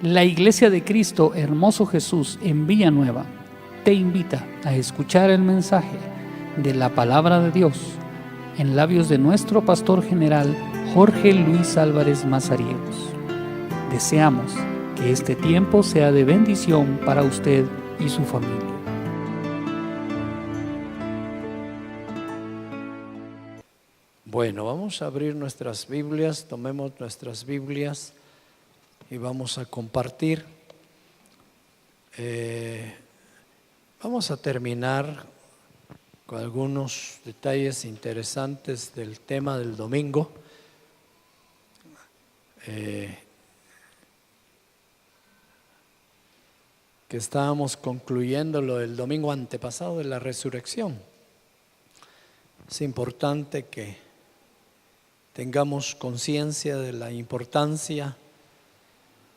La Iglesia de Cristo Hermoso Jesús en Villanueva te invita a escuchar el mensaje de la Palabra de Dios en labios de nuestro pastor general Jorge Luis Álvarez Mazariegos. Deseamos que este tiempo sea de bendición para usted y su familia. Bueno, vamos a abrir nuestras Biblias, tomemos nuestras Biblias y vamos a compartir. Vamos a terminar con algunos detalles interesantes del tema del domingo. Que estábamos concluyendo lo del domingo antepasado de la resurrección. Es importante que tengamos conciencia de la importancia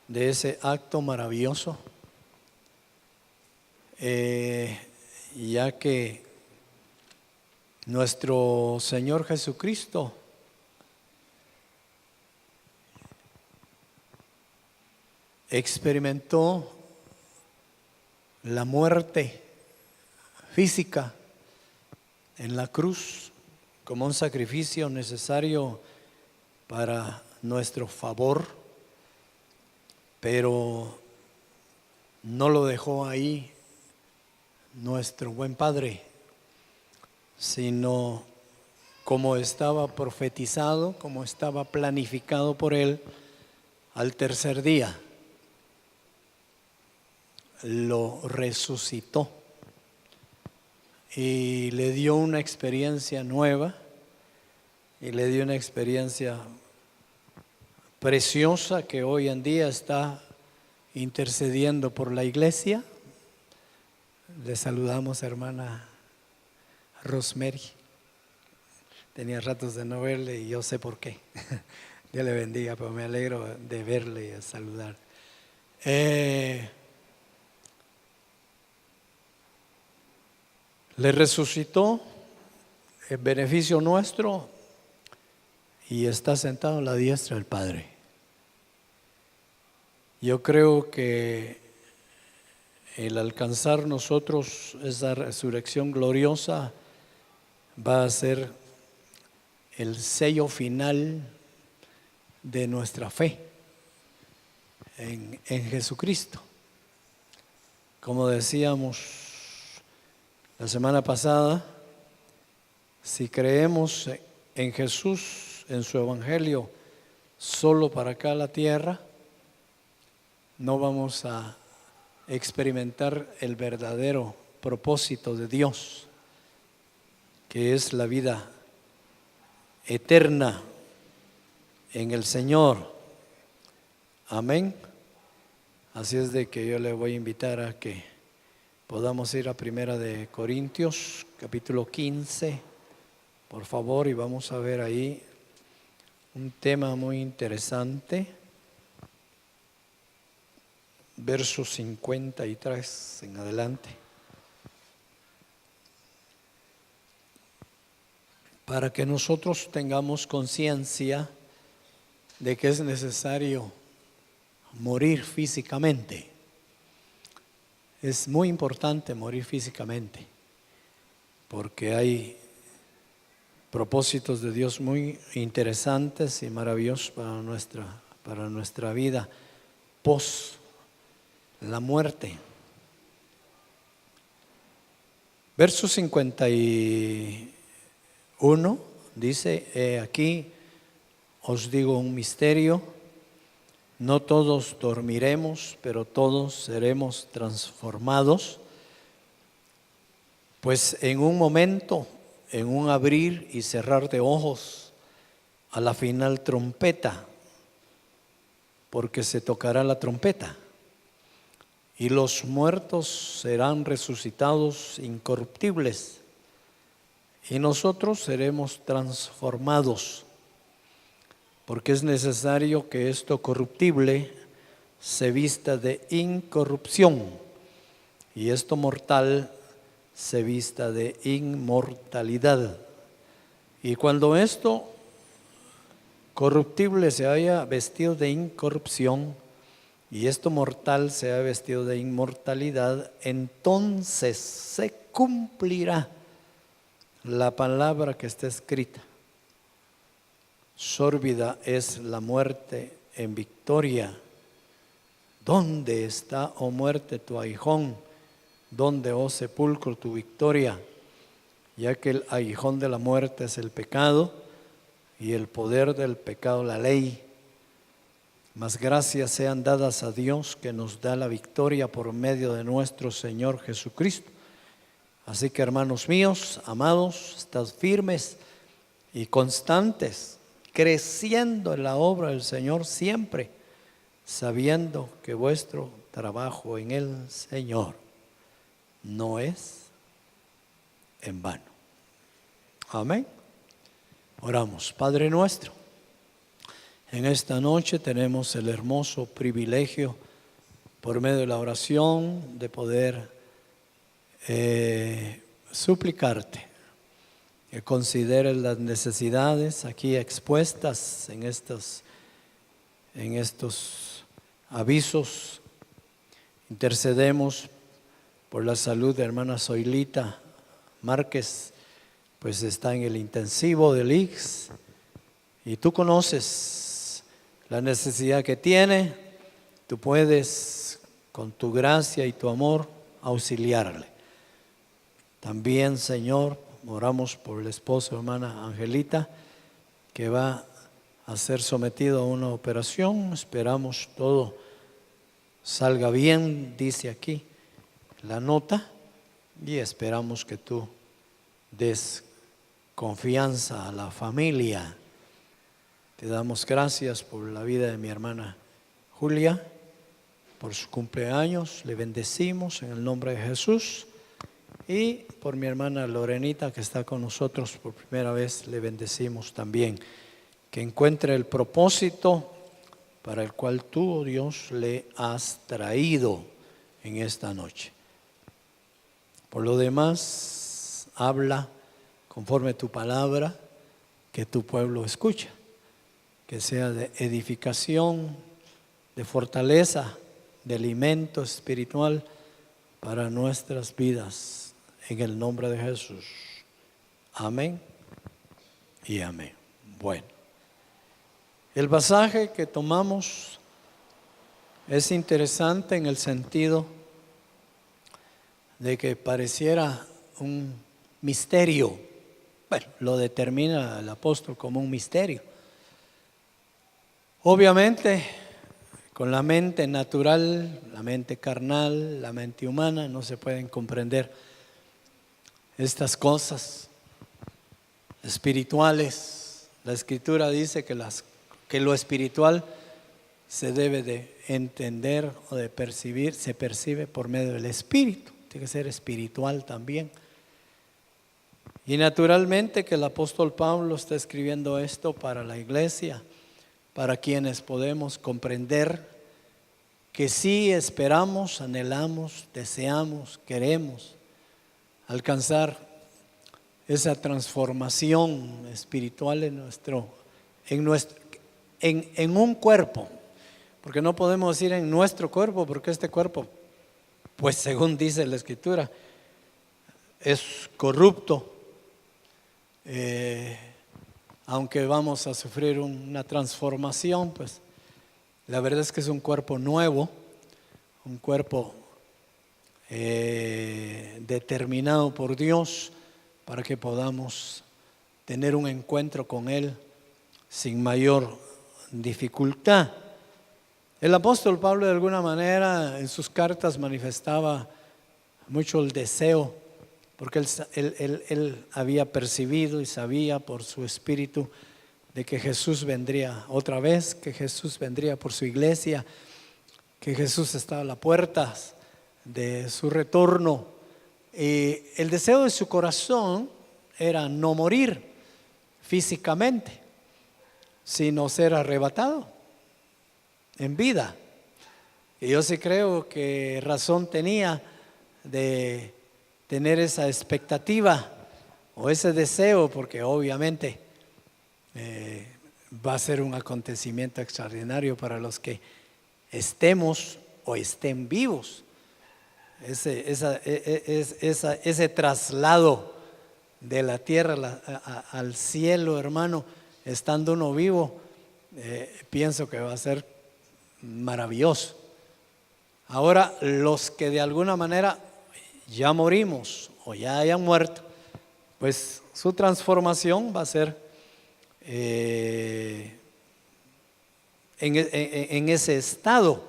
de ese acto maravilloso, ya que nuestro Señor Jesucristo experimentó la muerte física en la cruz como un sacrificio necesario para nuestro favor, pero no lo dejó ahí nuestro buen Padre, sino como estaba profetizado, como estaba planificado por Él, al tercer día lo resucitó y le dio una experiencia nueva y le dio una experiencia preciosa que hoy en día está intercediendo por la iglesia. Le saludamos, hermana Rosemary. Tenía ratos de no verle y yo sé por qué. Dios le bendiga, pero me alegro de verle y de saludar. Le resucitó en beneficio nuestro y está sentado a la diestra del Padre. Yo creo que el alcanzar nosotros esa resurrección gloriosa va a ser el sello final de nuestra fe en Jesucristo. Como decíamos la semana pasada, si creemos en Jesús, en su evangelio, solo para acá la tierra, no vamos a experimentar el verdadero propósito de Dios, que es la vida eterna en el Señor. Amén. Así es de que yo le voy a invitar a que podamos ir a Primera de Corintios, capítulo 15, por favor, y vamos a ver ahí un tema muy interesante, versos 53 en adelante, para que nosotros tengamos conciencia de que es necesario morir físicamente. Es muy importante morir físicamente, porque hay propósitos de Dios muy interesantes y maravillosos para nuestra vida post la muerte. Verso 51 dice: aquí os digo un misterio, no todos dormiremos, pero todos seremos transformados, pues en un momento, en un abrir y cerrar de ojos, a la final trompeta, porque se tocará la trompeta, y los muertos serán resucitados incorruptibles, y nosotros seremos transformados, porque es necesario que esto corruptible se vista de incorrupción, y esto mortal se vista de inmortalidad. Y cuando esto corruptible se haya vestido de incorrupción, y esto mortal se ha vestido de inmortalidad, entonces se cumplirá la palabra que está escrita: sórbida es la muerte en victoria. ¿Dónde está, oh muerte, tu aguijón? ¿Dónde, oh sepulcro, tu victoria? Ya que el aguijón de la muerte es el pecado, y el poder del pecado la ley. Mas gracias sean dadas a Dios, que nos da la victoria por medio de nuestro Señor Jesucristo. Así que, hermanos míos, amados, estad firmes y constantes, creciendo en la obra del Señor siempre, sabiendo que vuestro trabajo en el Señor no es en vano. Amén. Oramos. Padre nuestro, en esta noche tenemos el hermoso privilegio, por medio de la oración, de poder suplicarte que consideres las necesidades aquí expuestas en estos avisos. Intercedemos por la salud de hermana Zoilita Márquez, pues está en el intensivo del IX, y tú conoces la necesidad que tiene. Tú puedes, con tu gracia y tu amor, auxiliarle. También, Señor, oramos por el esposo de hermana Angelita, que va a ser sometido a una operación. Esperamos todo salga bien, dice aquí la nota, y esperamos que tú des confianza a la familia. Te damos gracias por la vida de mi hermana Julia, por su cumpleaños. Le bendecimos en el nombre de Jesús. Y por mi hermana Lorenita, que está con nosotros por primera vez, le bendecimos también. Que encuentre el propósito para el cual tú, oh Dios, le has traído en esta noche. Por lo demás, habla conforme tu palabra, que tu pueblo escucha, que sea de edificación, de fortaleza, de alimento espiritual para nuestras vidas, en el nombre de Jesús. Amén y amén. Bueno, el pasaje que tomamos es interesante en el sentido de que pareciera un misterio. Bueno, lo determina el apóstol como un misterio. Obviamente, con la mente natural, la mente carnal, la mente humana, no se pueden comprender estas cosas espirituales. La Escritura dice que lo espiritual se debe de entender o de percibir, se percibe por medio del Espíritu. Tiene que ser espiritual también. Y naturalmente que el apóstol Pablo está escribiendo esto para la iglesia, para quienes podemos comprender que sí esperamos, anhelamos, deseamos, queremos alcanzar esa transformación espiritual en un cuerpo, porque no podemos decir en nuestro cuerpo, porque este cuerpo, pues según dice la Escritura, es corrupto. Aunque vamos a sufrir una transformación, pues la verdad es que es un cuerpo nuevo, un cuerpo determinado por Dios para que podamos tener un encuentro con Él sin mayor dificultad. El apóstol Pablo, de alguna manera, en sus cartas manifestaba mucho el deseo, porque él había percibido y sabía por su espíritu de que Jesús vendría otra vez, que Jesús vendría por su iglesia, que Jesús estaba a la puerta de su retorno. Y el deseo de su corazón era no morir físicamente, sino ser arrebatado en vida. Y yo sí creo que razón tenía de tener esa expectativa o ese deseo, porque obviamente va a ser un acontecimiento extraordinario para los que estemos o estén vivos. Ese traslado de la tierra al cielo, hermano, estando uno vivo, pienso que va a ser maravilloso. Ahora, los que de alguna manera ya morimos o ya hayan muerto, pues su transformación va a ser en ese estado.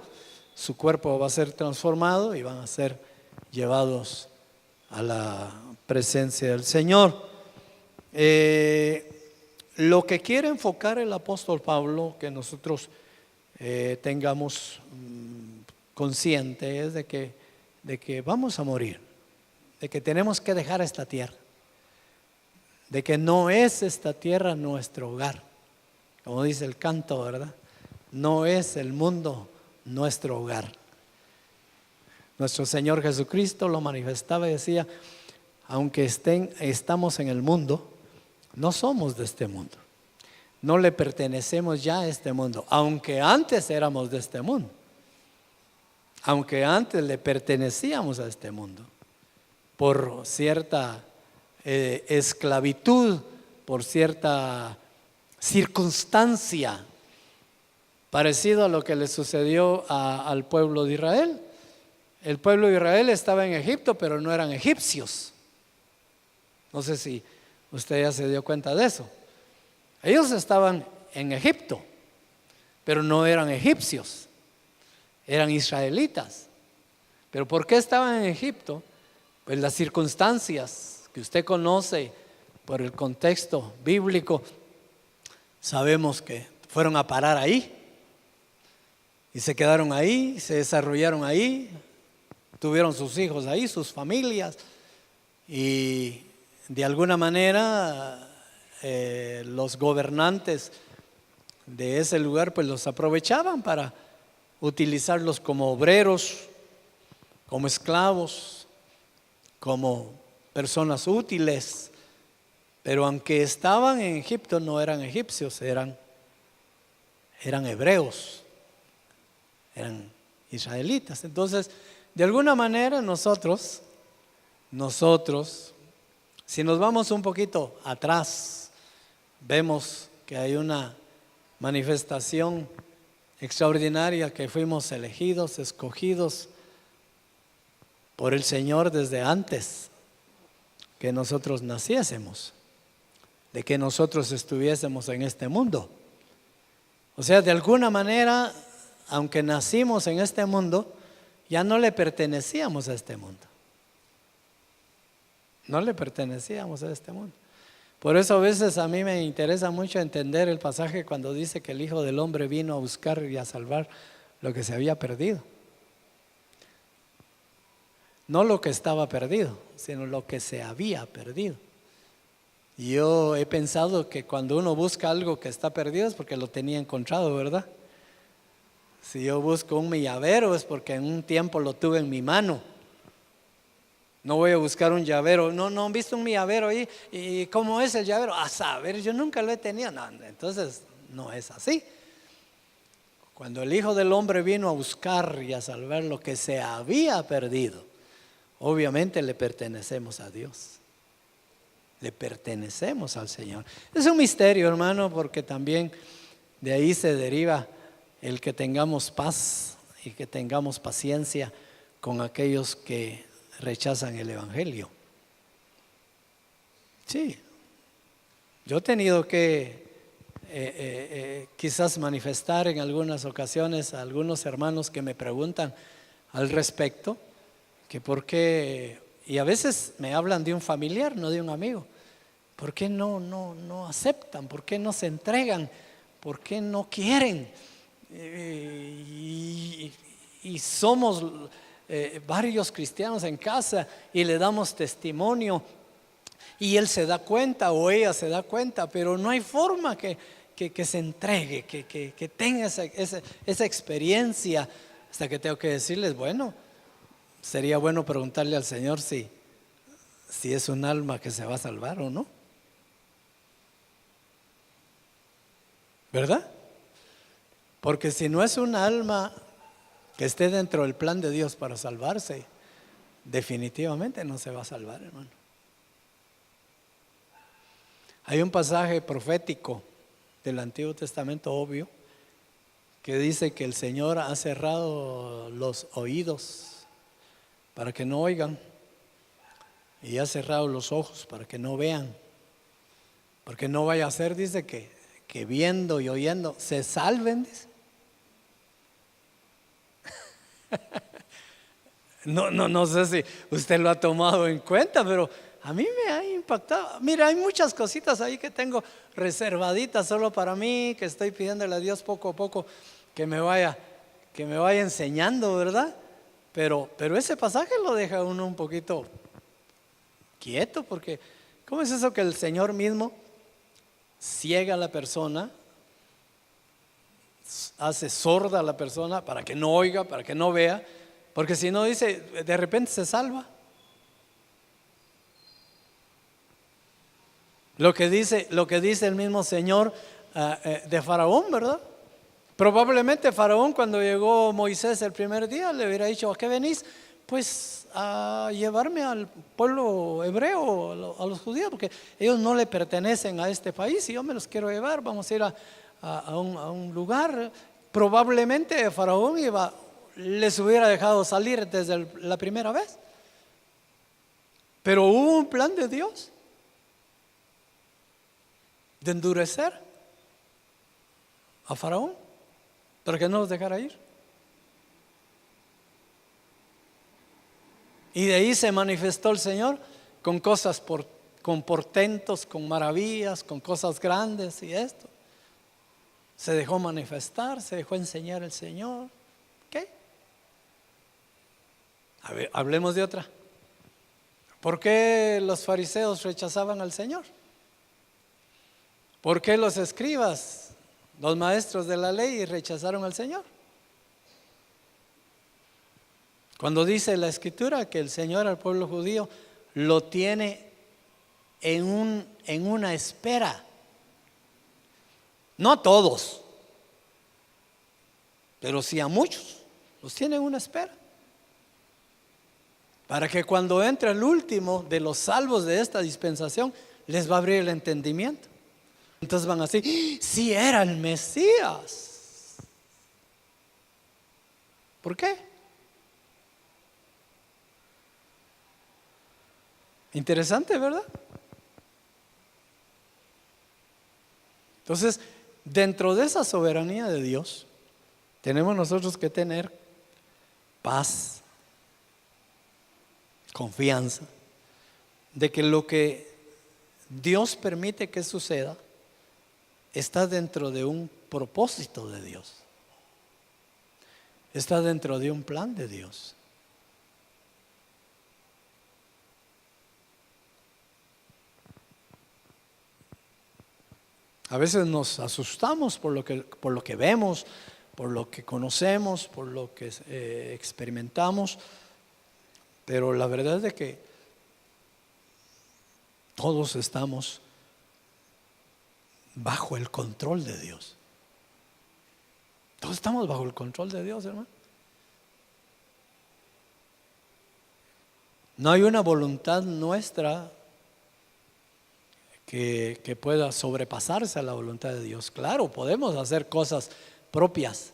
Su cuerpo va a ser transformado y van a ser llevados a la presencia del Señor. Lo que quiere enfocar el apóstol Pablo, que nosotros tengamos consciente, es de que vamos a morir, de que tenemos que dejar esta tierra, de que no es esta tierra nuestro hogar, como dice el canto, ¿verdad? No es el mundo nuestro hogar. Nuestro Señor Jesucristo lo manifestaba y decía: aunque estamos en el mundo, no somos de este mundo, no le pertenecemos ya a este mundo, aunque antes éramos de este mundo, aunque antes le pertenecíamos a este mundo por cierta esclavitud, por cierta circunstancia, parecido a lo que le sucedió al pueblo de Israel. El pueblo de Israel estaba en Egipto, pero no eran egipcios. No sé si usted ya se dio cuenta de eso. Ellos estaban en Egipto, pero no eran egipcios, eran israelitas. ¿Pero por qué estaban en Egipto? Pues las circunstancias que usted conoce por el contexto bíblico, sabemos que fueron a parar ahí y se quedaron ahí, se desarrollaron ahí, tuvieron sus hijos ahí, sus familias, y de alguna manera los gobernantes de ese lugar pues los aprovechaban para utilizarlos como obreros, como esclavos, como personas útiles. Pero aunque estaban en Egipto, no eran egipcios, eran hebreos, eran israelitas. Entonces, de alguna manera nosotros, si nos vamos un poquito atrás, vemos que hay una manifestación extraordinaria, que fuimos elegidos, escogidos por el Señor desde antes que nosotros naciésemos, de que nosotros estuviésemos en este mundo. O sea, de alguna manera, aunque nacimos en este mundo, ya no le pertenecíamos a este mundo. No le pertenecíamos a este mundo. Por eso a veces a mí me interesa mucho entender el pasaje cuando dice que el Hijo del Hombre vino a buscar y a salvar lo que se había perdido. No lo que estaba perdido, sino lo que se había perdido. Y yo he pensado que cuando uno busca algo que está perdido es porque lo tenía encontrado, ¿verdad? Si yo busco un llavero es porque en un tiempo lo tuve en mi mano. No voy a buscar un llavero. No han visto un llavero ahí. ¿Y cómo es el llavero? A saber, yo nunca lo he tenido. No, entonces no es así. Cuando el Hijo del Hombre vino a buscar y a salvar lo que se había perdido, obviamente le pertenecemos a Dios. Le pertenecemos al Señor. Es un misterio, hermano, porque también de ahí se deriva el que tengamos paz y que tengamos paciencia con aquellos que rechazan el Evangelio. Sí, yo he tenido que quizás manifestar en algunas ocasiones a algunos hermanos que me preguntan al respecto, que por qué, y a veces me hablan de un familiar, no de un amigo. ¿Por qué no aceptan? ¿Por qué no se entregan? ¿Por qué no quieren? Y somos varios cristianos en casa y le damos testimonio y él se da cuenta o ella se da cuenta, pero no hay forma que se entregue, que tenga esa experiencia, hasta que tengo que decirles, bueno, sería bueno preguntarle al Señor si es un alma que se va a salvar o no, ¿verdad? Porque si no es un alma que esté dentro del plan de Dios para salvarse, definitivamente no se va a salvar, hermano. Hay un pasaje profético del Antiguo Testamento, obvio, que dice que el Señor ha cerrado los oídos para que no oigan, y ha cerrado los ojos para que no vean, porque no vaya a ser, dice, que viendo y oyendo se salven, dice. No sé si usted lo ha tomado en cuenta, pero a mí me ha impactado. Mira, hay muchas cositas ahí que tengo reservaditas solo para mí, que estoy pidiéndole a Dios poco a poco que me vaya enseñando, ¿verdad? Pero ese pasaje lo deja a uno un poquito quieto, porque ¿cómo es eso que el Señor mismo ciega a la persona, hace sorda a la persona para que no oiga, para que no vea? Porque si no, dice, de repente se salva. Lo que dice el mismo Señor de Faraón, ¿verdad? Probablemente Faraón, cuando llegó Moisés el primer día, le hubiera dicho: ¿a qué venís? Pues a llevarme al pueblo hebreo, a los judíos, porque ellos no le pertenecen a este país y yo me los quiero llevar. Vamos a ir a un lugar. Probablemente Faraón les hubiera dejado salir desde la primera vez, pero hubo un plan de Dios de endurecer a Faraón para que no los dejara ir. Y de ahí se manifestó el Señor con cosas, con portentos, con maravillas, con cosas grandes y esto. Se dejó manifestar, se dejó enseñar el Señor. ¿Qué? A ver, hablemos de otra. ¿Por qué los fariseos rechazaban al Señor? ¿Por qué los escribas, los maestros de la ley, rechazaron al Señor? Cuando dice la Escritura que el Señor al pueblo judío lo tiene en una espera. No a todos, pero sí a muchos. Los tiene en una espera. Para que cuando entre el último de los salvos de esta dispensación, les va a abrir el entendimiento. Entonces van a decir: sí, era el Mesías. ¿Por qué? Interesante, ¿verdad? Entonces, dentro de esa soberanía de Dios, tenemos nosotros que tener paz, confianza, de que lo que Dios permite que suceda está dentro de un propósito de Dios, está dentro de un plan de Dios. A veces nos asustamos por lo que vemos, por lo que conocemos, por lo que experimentamos, pero la verdad es que todos estamos bajo el control de Dios. Todos estamos bajo el control de Dios, hermano. No hay una voluntad nuestra que pueda sobrepasarse a la voluntad de Dios. Claro, podemos hacer cosas propias,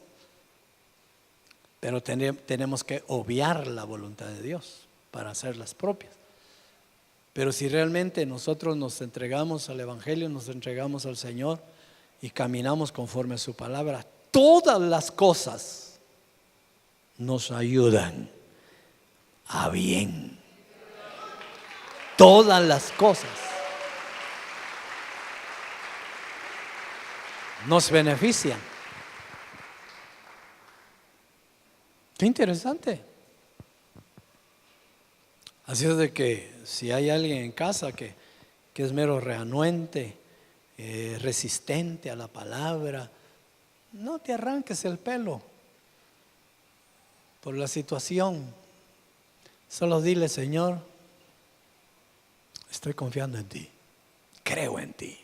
pero tenemos que obviar la voluntad de Dios para hacerlas propias. Pero si realmente nosotros nos entregamos al Evangelio, nos entregamos al Señor y caminamos conforme a su palabra, todas las cosas nos ayudan a bien. Todas las cosas nos benefician. Qué interesante. Así es de que si hay alguien en casa que es mero reanuente, resistente a la palabra, no te arranques el pelo por la situación. Solo dile: Señor, estoy confiando en ti, creo en ti.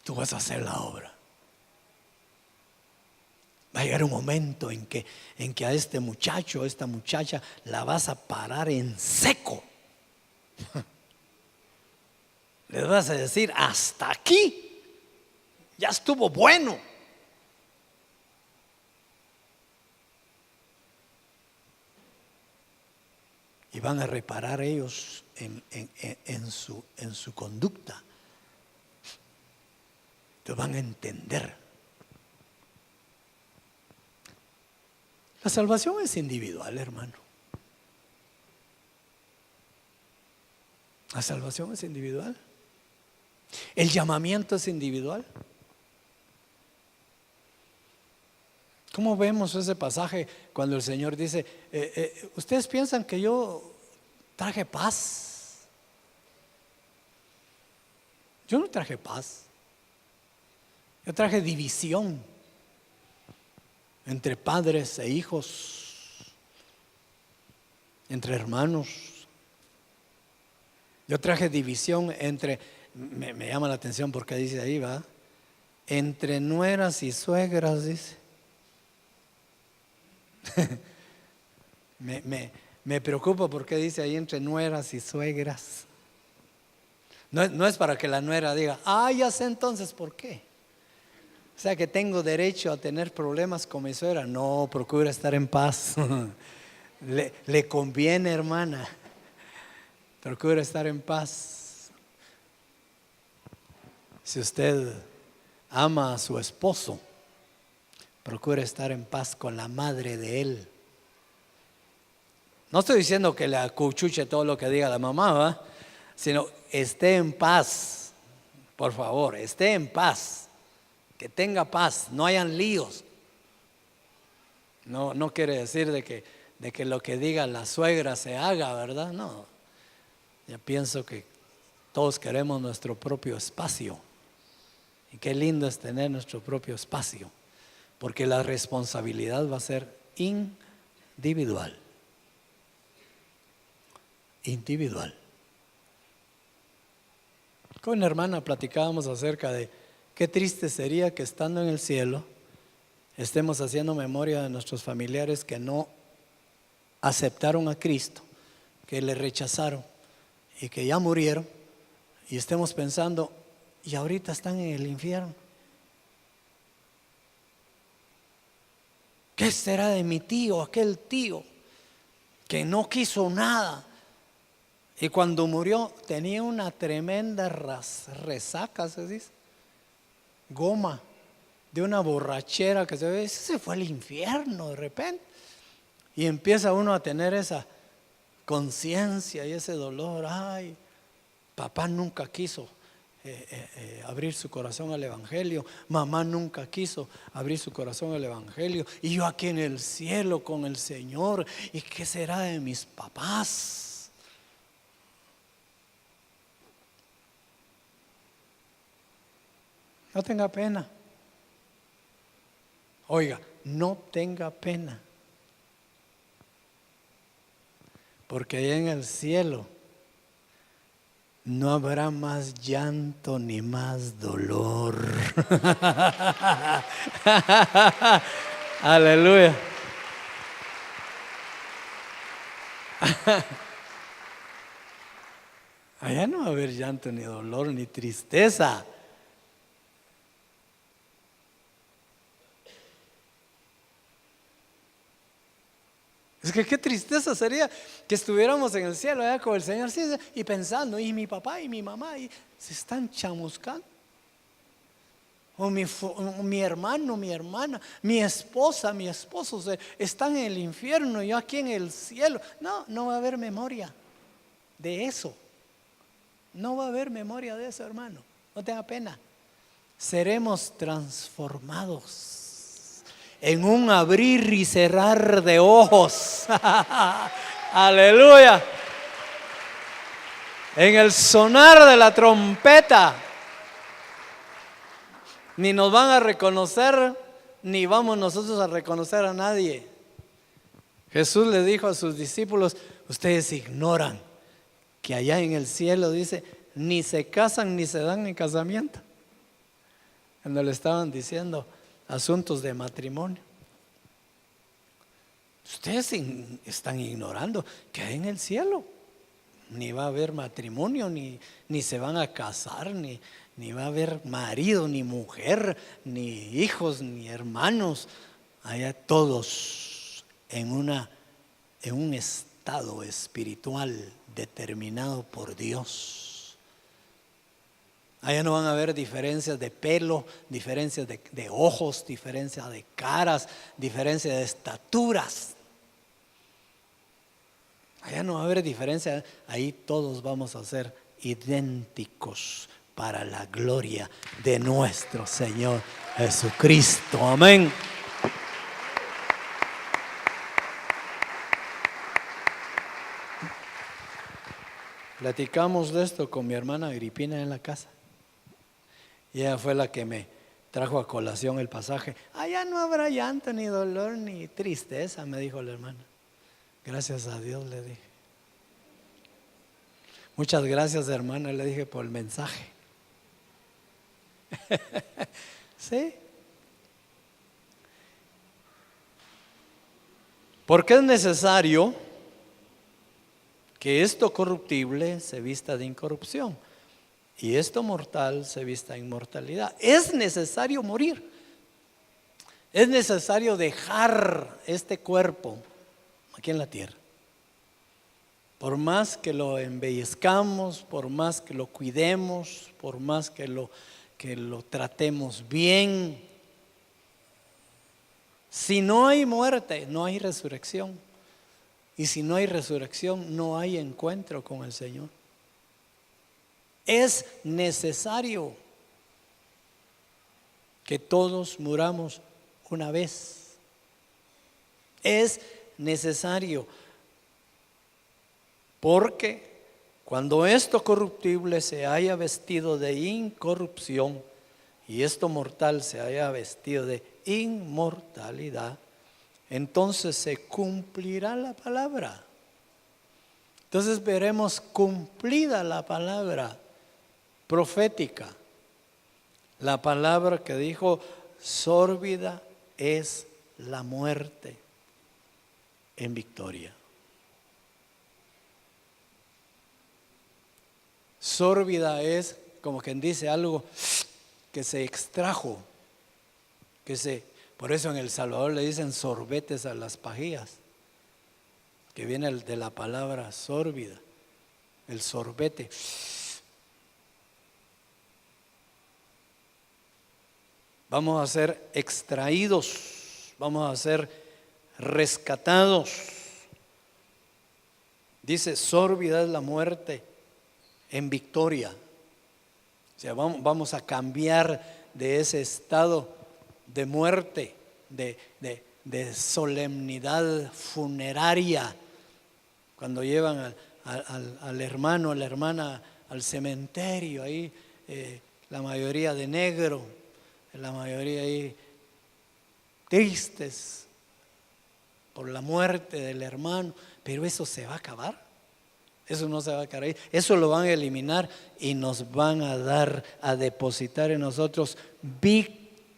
Tú vas a hacer la obra. Va a llegar un momento en que a este muchacho, a esta muchacha, la vas a parar en seco. Les vas a decir: hasta aquí, ya estuvo bueno. Y van a reparar ellos en su conducta. Te van a entender. La salvación es individual, hermano. La salvación es individual. El llamamiento es individual. ¿Cómo vemos ese pasaje cuando el Señor dice: ustedes piensan que yo traje paz? Yo no traje paz. Yo traje división entre padres e hijos, entre hermanos. Yo traje división entre, me llama la atención porque dice ahí, va, entre nueras y suegras, dice. Me preocupa porque dice ahí entre nueras y suegras. No es para que la nuera diga: ya sé entonces por qué. O sea que tengo derecho a tener problemas con mi suegra. No, procura estar en paz. Le conviene, hermana. Procura estar en paz. Si usted ama a su esposo, procura estar en paz con la madre de él. No estoy diciendo que le acuchuche todo lo que diga la mamá, ¿va? Sino esté en paz. Por favor, esté en paz. Que tenga paz, no hayan líos. No quiere decir de que lo que diga la suegra se haga, ¿verdad? No. Yo pienso que todos queremos nuestro propio espacio. Y qué lindo es tener nuestro propio espacio. Porque la responsabilidad va a ser individual. Individual. Con una hermana platicábamos acerca de qué triste sería que estando en el cielo estemos haciendo memoria de nuestros familiares que no aceptaron a Cristo, que le rechazaron y que ya murieron, y estemos pensando: y ahorita están en el infierno. ¿Qué será de mi tío, aquel tío que no quiso nada? Y cuando murió tenía una tremenda resaca, se dice, goma, de una borrachera que se fue al infierno de repente. Y empieza uno a tener esa conciencia y ese dolor. Ay, papá nunca quiso abrir su corazón al evangelio, mamá nunca quiso abrir su corazón al evangelio, y yo aquí en el cielo con el Señor, ¿y qué será de mis papás? No tenga pena. Oiga, no tenga pena, porque allá en el cielo no habrá más llanto ni más dolor. Aleluya. Allá no va a haber llanto ni dolor ni tristeza. Es que qué tristeza sería que estuviéramos en el cielo allá con el Señor, sí, y pensando: y mi papá y mi mamá se están chamuscando, o mi hermano, mi hermana, mi esposa, mi esposo están en el infierno, yo aquí en el cielo. No va a haber memoria de eso. No va a haber memoria de eso, hermano. No tenga pena. Seremos transformados en un abrir y cerrar de ojos. Aleluya. En el sonar de la trompeta. Ni nos van a reconocer, ni vamos nosotros a reconocer a nadie. Jesús le dijo a sus discípulos: ustedes ignoran que allá en el cielo, dice, ni se casan ni se dan en casamiento. Cuando le estaban diciendo asuntos de matrimonio. Ustedes están ignorando que hay en el cielo. Ni va a haber matrimonio, ni se van a casar, ni va a haber marido, ni mujer, ni hijos, ni hermanos. Allá todos en un estado espiritual determinado por Dios. Allá no van a haber diferencias de pelo, diferencias de ojos, diferencias de caras, diferencias de estaturas. Allá no va a haber diferencia, ahí todos vamos a ser idénticos para la gloria de nuestro Señor Jesucristo. Amén. Platicamos de esto con mi hermana Agripina en la casa. Y ella fue la que me trajo a colación el pasaje. Allá no habrá llanto, ni dolor, ni tristeza, me dijo la hermana. Gracias a Dios, le dije. Muchas gracias, hermana, le dije, por el mensaje. ¿Sí? Porque es necesario que esto corruptible se vista de incorrupción y esto mortal se vista de inmortalidad. Es necesario morir. Es necesario dejar este cuerpo aquí en la tierra. Por más que lo embellezcamos, por más que lo cuidemos, por más que lo tratemos bien, si no hay muerte, no hay resurrección. Y si no hay resurrección, no hay encuentro con el Señor. Es necesario que todos muramos una vez. Es necesario. Porque cuando esto corruptible se haya vestido de incorrupción y esto mortal se haya vestido de inmortalidad, entonces se cumplirá la palabra. Entonces veremos cumplida la palabra profética, la palabra que dijo: sórbida es la muerte en victoria. Sórbida es, como quien dice, algo que se extrajo, por eso en El Salvador le dicen sorbetes a las pajillas, que viene de la palabra sórbida, el sorbete. Vamos a ser extraídos, vamos a ser rescatados. Dice: sórbida es la muerte en victoria. O sea, vamos a cambiar de ese estado de muerte, de solemnidad funeraria, cuando llevan al hermano, a la hermana al cementerio, ahí la mayoría de negro, la mayoría ahí tristes por la muerte del hermano, pero eso se va a acabar. Eso no se va a quedar ahí. Eso lo van a eliminar y nos van a dar, a depositar en nosotros victoria,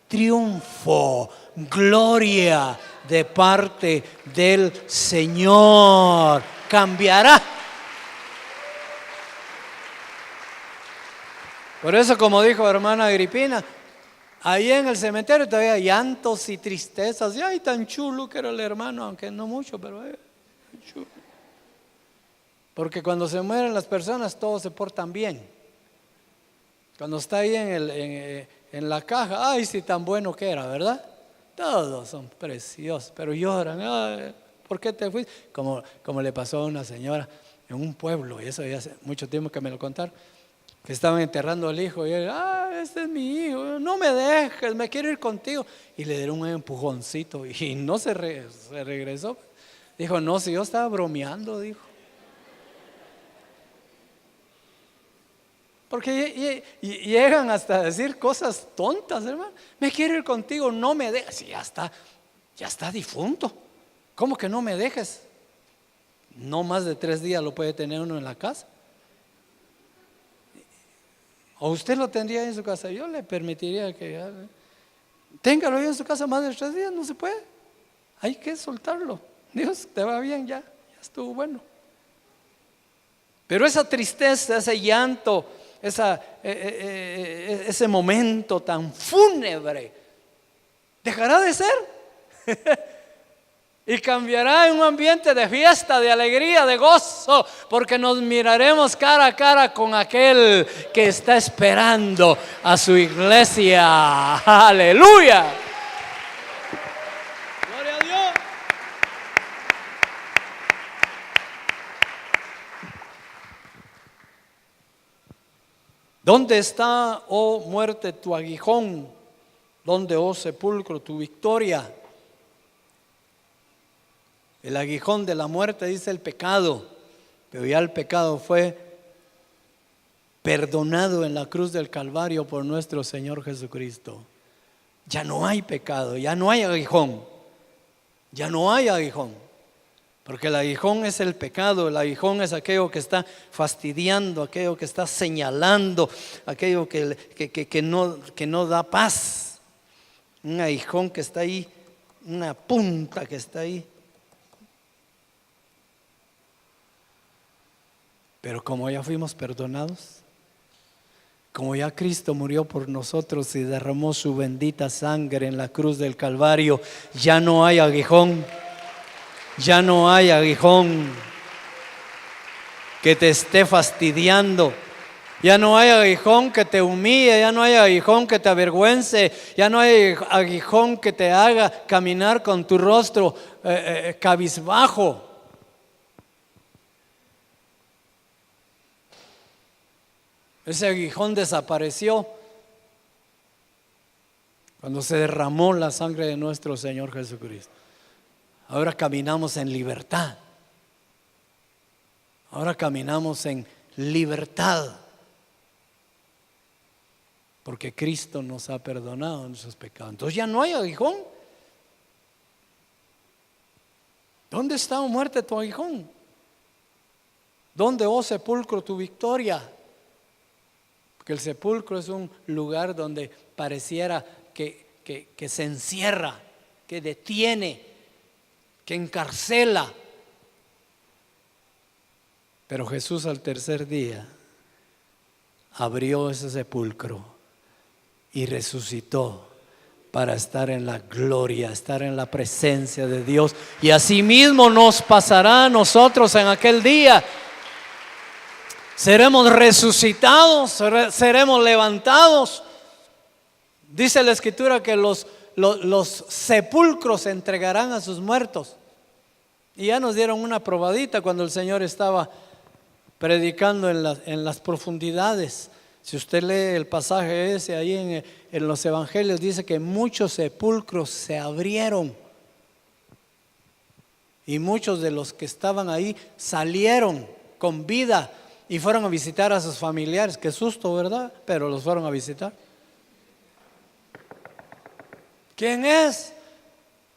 triunfo, gloria de parte del Señor. Cambiará. Por eso, como dijo hermana Agripina, ahí en el cementerio todavía hay llantos y tristezas. Y ay, tan chulo que era el hermano, aunque no mucho, pero chulo. Porque cuando se mueren las personas, todos se portan bien. Cuando está ahí en la caja, ay, sí, tan bueno que era, ¿verdad? Todos son preciosos, pero lloran. Ay, ¿por qué te fuiste? Como le pasó a una señora en un pueblo, y eso ya hace mucho tiempo que me lo contaron, que estaban enterrando al hijo, y él: este es mi hijo, no me dejes, me quiero ir contigo. Y le dieron un empujoncito, y no se regresó. Dijo: no, si yo estaba bromeando, dijo. Porque llegan hasta a decir cosas tontas, hermano. Me quiero ir contigo, no me dejes. Si ya está difunto. ¿Cómo que no me dejes? No más de 3 días lo puede tener uno en la casa. O usted lo tendría en su casa. Yo le permitiría que téngalo ahí en su casa más de 3 días, no se puede. hay que soltarlo. Dios, te va bien, ya estuvo bueno. Pero esa tristeza, ese llanto, ese momento tan fúnebre dejará de ser y cambiará en un ambiente de fiesta, de alegría, de gozo, porque nos miraremos cara a cara con aquel que está esperando a su iglesia. Aleluya. Gloria a Dios. ¿Dónde está, oh muerte, tu aguijón? ¿Dónde, oh sepulcro, tu victoria? El aguijón de la muerte dice el pecado, pero ya el pecado fue perdonado en la cruz del Calvario por nuestro Señor Jesucristo. Ya no hay pecado, ya no hay aguijón, ya no hay aguijón. Porque el aguijón es el pecado, el aguijón es aquello que está fastidiando, aquello que está señalando, aquello que no da paz. Un aguijón que está ahí, una punta que está ahí. Pero como ya fuimos perdonados, como ya Cristo murió por nosotros y derramó su bendita sangre en la cruz del Calvario, ya no hay aguijón. Ya no hay aguijón que te esté fastidiando. Ya no hay aguijón que te humille. Ya no hay aguijón que te avergüence. Ya no hay aguijón que te haga caminar con tu rostro cabizbajo. Ese aguijón desapareció cuando se derramó la sangre de nuestro Señor Jesucristo. Ahora caminamos en libertad. Ahora caminamos en libertad. Porque Cristo nos ha perdonado nuestros pecados. Entonces ya no hay aguijón. ¿Dónde está, oh muerte, tu aguijón? ¿Dónde, oh sepulcro, tu victoria? Porque el sepulcro es un lugar donde pareciera que se encierra, que detiene, que encarcela. Pero Jesús al tercer día abrió ese sepulcro y resucitó para estar en la gloria, estar en la presencia de Dios. Y asimismo nos pasará a nosotros en aquel día. Seremos resucitados, seremos levantados. Dice la Escritura que los sepulcros se entregarán a sus muertos. Y ya nos dieron una probadita cuando el Señor estaba predicando en las profundidades. Si usted lee el pasaje ese ahí en los evangelios, dice que muchos sepulcros se abrieron y muchos de los que estaban ahí salieron con vida y fueron a visitar a sus familiares. Qué susto, ¿verdad? Pero los fueron a visitar. ¿Quién es?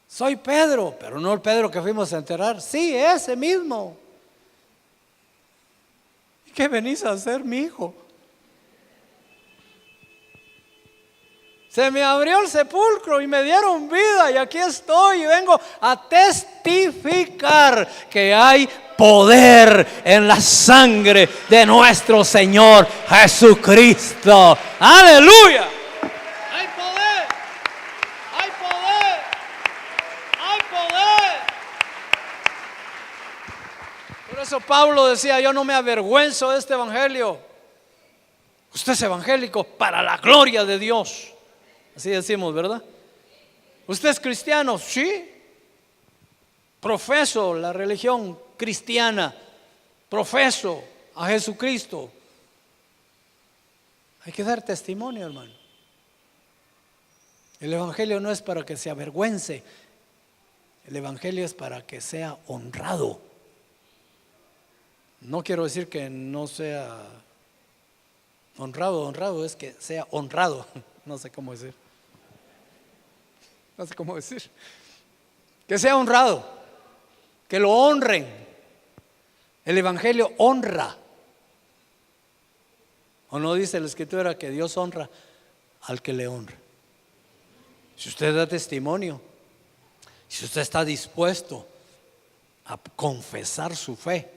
Soy Pedro, pero no el Pedro que fuimos a enterrar. Sí, ese mismo. ¿Qué venís a hacer, mi hijo? Se me abrió el sepulcro y me dieron vida y aquí estoy y vengo a testificar que hay poder en la sangre de nuestro Señor Jesucristo. ¡Aleluya! Hay poder, hay poder, hay poder. Por eso Pablo decía: yo no me avergüenzo de este evangelio. Usted es evangélico para la gloria de Dios. Así decimos, ¿verdad? ¿Usted es cristiano? Sí. Profeso la religión cristiana. Profeso a Jesucristo. Hay que dar testimonio, hermano. El evangelio no es para que se avergüence. El evangelio es para que sea honrado. No quiero decir que no sea honrado. Honrado es que sea honrado. No sé cómo decir. No sé cómo decir. Que sea honrado, que lo honren. El evangelio honra. ¿O no dice la Escritura que Dios honra al que le honra? Si usted da testimonio Si usted está dispuesto a confesar su fe,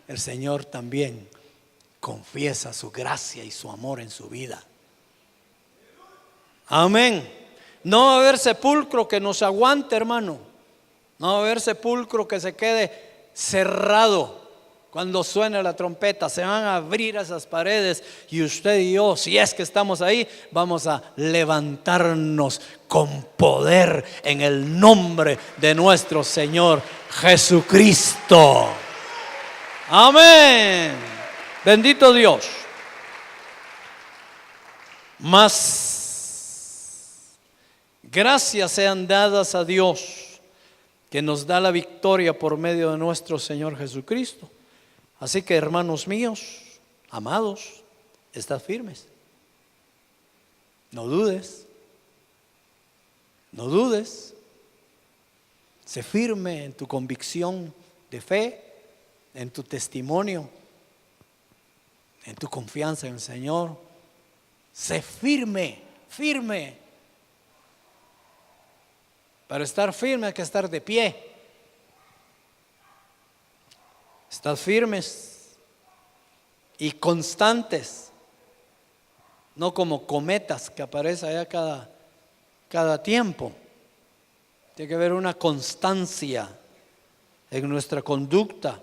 el Señor también confiesa su gracia y su amor en su vida. Amén. No va a haber sepulcro que nos aguante, hermano. No va a haber sepulcro que se quede cerrado. Cuando suene la trompeta, se van a abrir esas paredes y usted y yo, si es que estamos ahí, vamos a levantarnos con poder en el nombre de nuestro Señor Jesucristo. Amén. Bendito Dios. Mas gracias sean dadas a Dios, que nos da la victoria por medio de nuestro Señor Jesucristo. Así que, hermanos míos, amados, estad firmes. No dudes. No dudes. Sé firme en tu convicción de fe, en tu testimonio, en tu confianza en el Señor. Sé firme, firme. Para estar firme hay que estar de pie. Estad firmes y constantes, no como cometas que aparecen allá cada tiempo. Tiene que haber una constancia en nuestra conducta,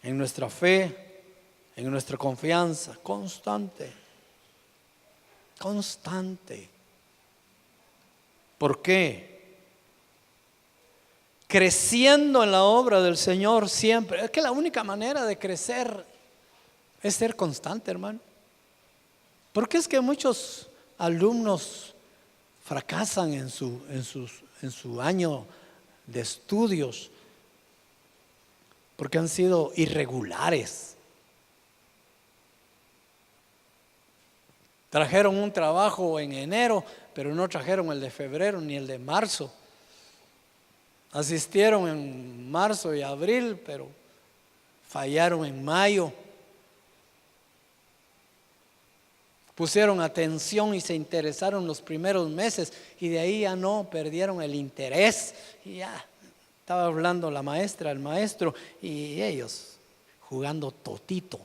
en nuestra fe, en nuestra confianza. Constante. Constante. ¿Por qué? Creciendo en la obra del Señor siempre. Es que la única manera de crecer es ser constante, hermano. Porque es que muchos alumnos fracasan en su año de estudios porque han sido irregulares. Trajeron un trabajo en enero, pero no trajeron el de febrero ni el de marzo. Asistieron en marzo y abril, pero fallaron en mayo. Pusieron atención y se interesaron los primeros meses y de ahí ya no, perdieron el interés. Y ya estaba hablando la maestra, el maestro y ellos jugando totito.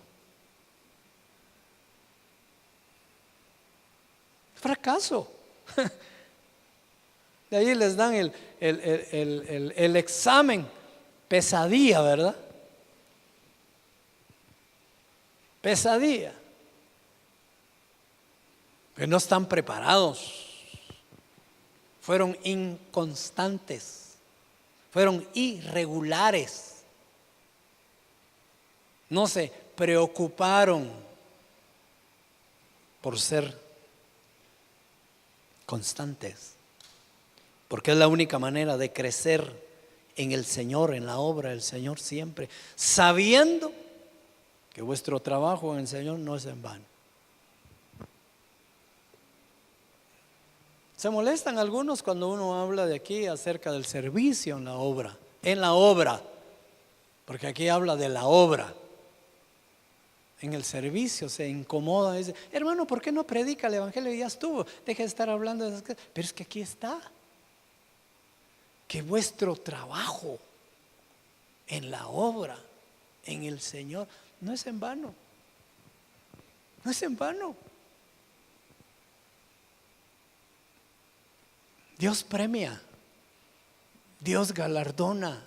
Fracaso. De ahí les dan el examen, pesadilla, ¿verdad? Pesadilla. Pero no están preparados. Fueron inconstantes. Fueron irregulares. No se preocuparon por ser constantes. Porque es la única manera de crecer en el Señor, en la obra del Señor siempre, sabiendo que vuestro trabajo en el Señor no es en vano. Se molestan algunos cuando uno habla de aquí acerca del servicio en la obra, porque aquí habla de la obra. En el servicio se incomoda, dice, hermano, ¿por qué no predica el evangelio? Ya estuvo, deje de estar hablando de esas cosas. Pero es que aquí está. Que vuestro trabajo en la obra, en el Señor, no es en vano. No es en vano. Dios premia, Dios galardona,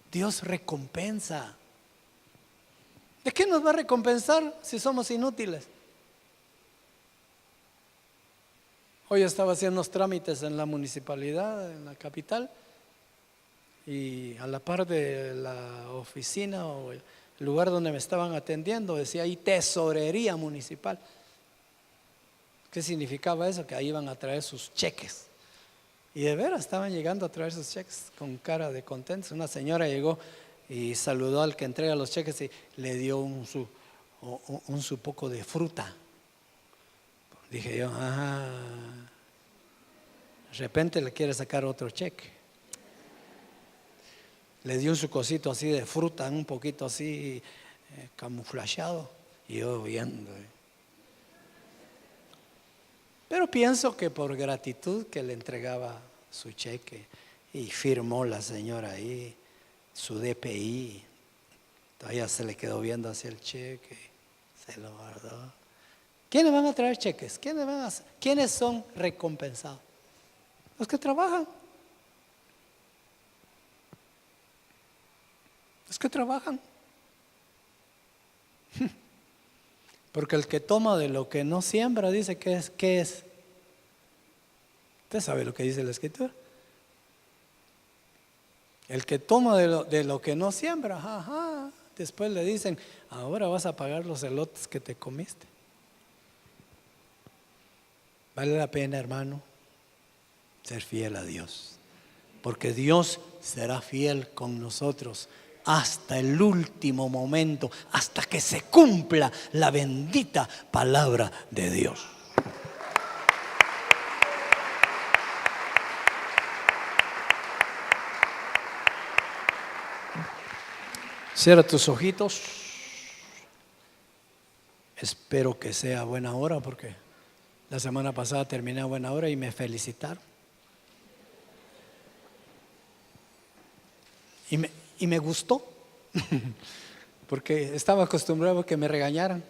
Dios recompensa. ¿De qué nos va a recompensar si somos inútiles? Hoy estaba haciendo unos trámites en la municipalidad, en la capital, y a la par de la oficina o el lugar donde me estaban atendiendo decía ahí tesorería municipal. ¿Qué significaba eso? Que ahí iban a traer sus cheques. Y de veras estaban llegando a traer sus cheques con cara de contentos. Una señora llegó y saludó al que entrega los cheques y le dio un su poco de fruta. Dije yo, de repente le quiere sacar otro cheque. Le dio su cosito así de fruta, un poquito así camuflajeado. Y yo viendo. Pero pienso que por gratitud que le entregaba su cheque. Y firmó la señora ahí su DPI. Todavía se le quedó viendo hacia el cheque, se lo guardó. ¿Quiénes van a traer cheques? ¿Quiénes son recompensados? Los que trabajan. Los que trabajan. Porque el que toma de lo que no siembra, dice, ¿qué es? ¿Usted sabe lo que dice la Escritura? El que toma de lo que no siembra, ajá, después le dicen, ahora vas a pagar los elotes que te comiste. Vale la pena, hermano, ser fiel a Dios, porque Dios será fiel con nosotros hasta el último momento, hasta que se cumpla la bendita palabra de Dios. Cierra tus ojitos. Espero que sea buena hora, porque la semana pasada terminé a buena hora y me felicitaron. Y me gustó, porque estaba acostumbrado a que me regañaran.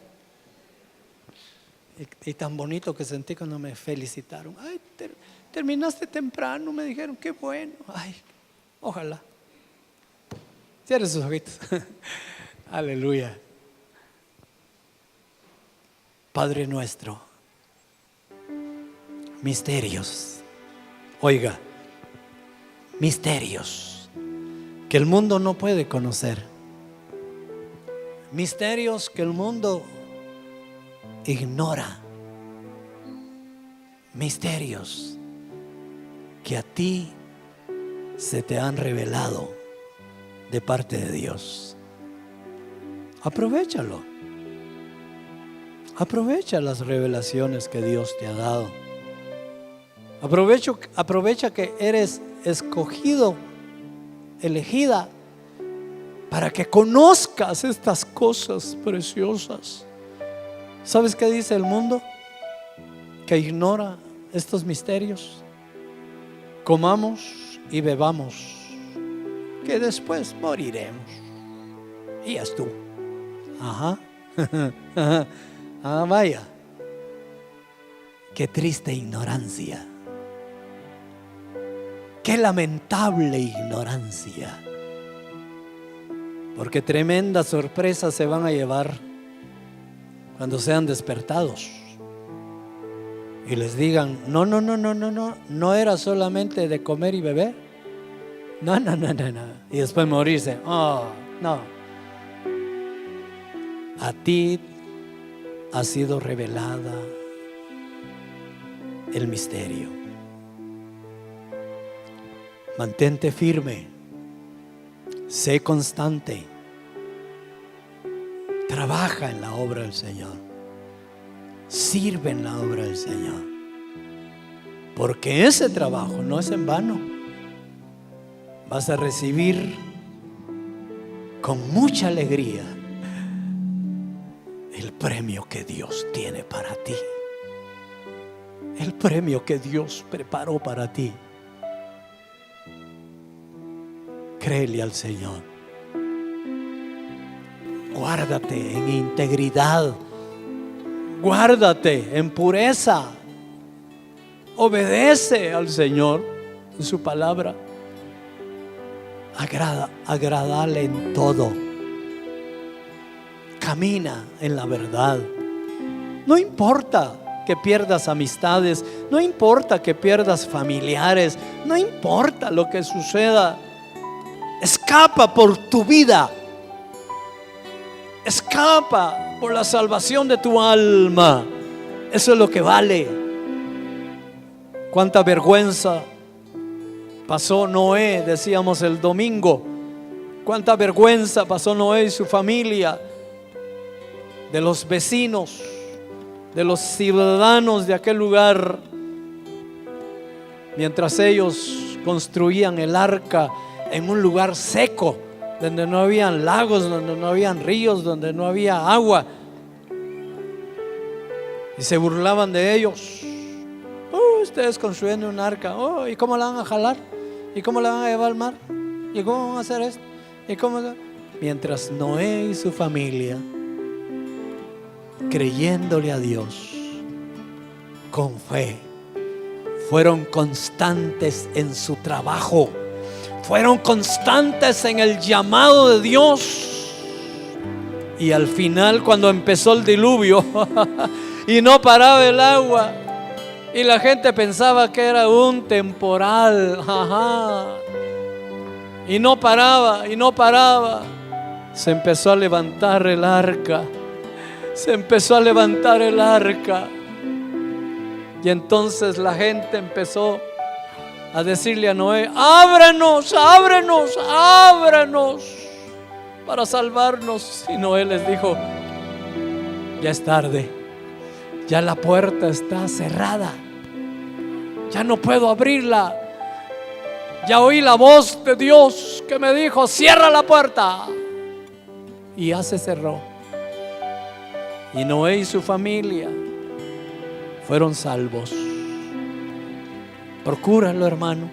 Y tan bonito que sentí cuando me felicitaron. Ay, terminaste temprano, me dijeron, qué bueno. Ay, ojalá. Cierre sus ojitos. Aleluya. Padre nuestro, misterios. Oiga, misterios que el mundo no puede conocer. Misterios que el mundo ignora. Misterios que a ti se te han revelado de parte de Dios. Aprovéchalo. Aprovecha las revelaciones que Dios te ha dado. Aprovecha que eres escogido, elegida, para que conozcas estas cosas preciosas. ¿Sabes qué dice el mundo? Que ignora estos misterios. Comamos y bebamos, que después moriremos. Y ya estuvo. Ajá. Ah, vaya. Qué triste ignorancia. Qué lamentable ignorancia. Porque tremendas sorpresas se van a llevar cuando sean despertados y les digan, no era solamente de comer y beber. No. Y después morirse. Oh, no. A ti ha sido revelada el misterio. Mantente firme, sé constante, trabaja en la obra del Señor, sirve en la obra del Señor, porque ese trabajo no es en vano. Vas a recibir con mucha alegría el premio que Dios tiene para ti, el premio que Dios preparó para ti. Créele al Señor. Guárdate en integridad, guárdate en pureza, obedece al Señor en su palabra. Agradale en todo. Camina en la verdad. No importa que pierdas amistades, no importa que pierdas familiares, no importa lo que suceda. Escapa por tu vida. Escapa por la salvación de tu alma. Eso es lo que vale. Cuánta vergüenza pasó Noé, decíamos el domingo. Cuánta vergüenza pasó Noé y su familia, de los vecinos, de los ciudadanos de aquel lugar, mientras ellos construían el arca en un lugar seco, donde no habían lagos, donde no habían ríos, donde no había agua, y se burlaban de ellos. Ustedes construyendo un arca, ¿y cómo la van a jalar? ¿Y cómo la van a llevar al mar? ¿Y cómo van a hacer esto? ¿Y cómo? Mientras Noé y su familia, creyéndole a Dios, con fe, fueron constantes en su trabajo, fueron constantes en el llamado de Dios. Y al final, cuando empezó el diluvio y no paraba el agua, y la gente pensaba que era un temporal, y no paraba, y no paraba, se empezó a levantar el arca, se empezó a levantar el arca. Y entonces la gente empezó a decirle a Noé: ábranos, ábranos, ábranos para salvarnos. Y Noé les dijo: ya es tarde, ya la puerta está cerrada, ya no puedo abrirla. Ya oí la voz de Dios que me dijo: cierra la puerta. Y ya se cerró. Y Noé y su familia fueron salvos. Procúralo, hermano.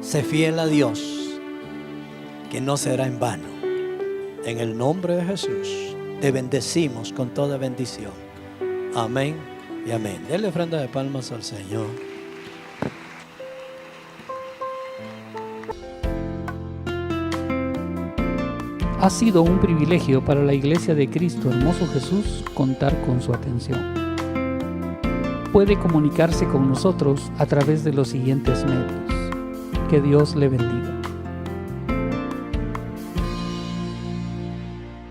Sé fiel a Dios, que no será en vano. En el nombre de Jesús te bendecimos con toda bendición. Amén y amén. Denle ofrenda de palmas al Señor. Ha sido un privilegio para la Iglesia de Cristo Hermoso Jesús contar con su atención. Puede comunicarse con nosotros a través de los siguientes medios. Que Dios le bendiga.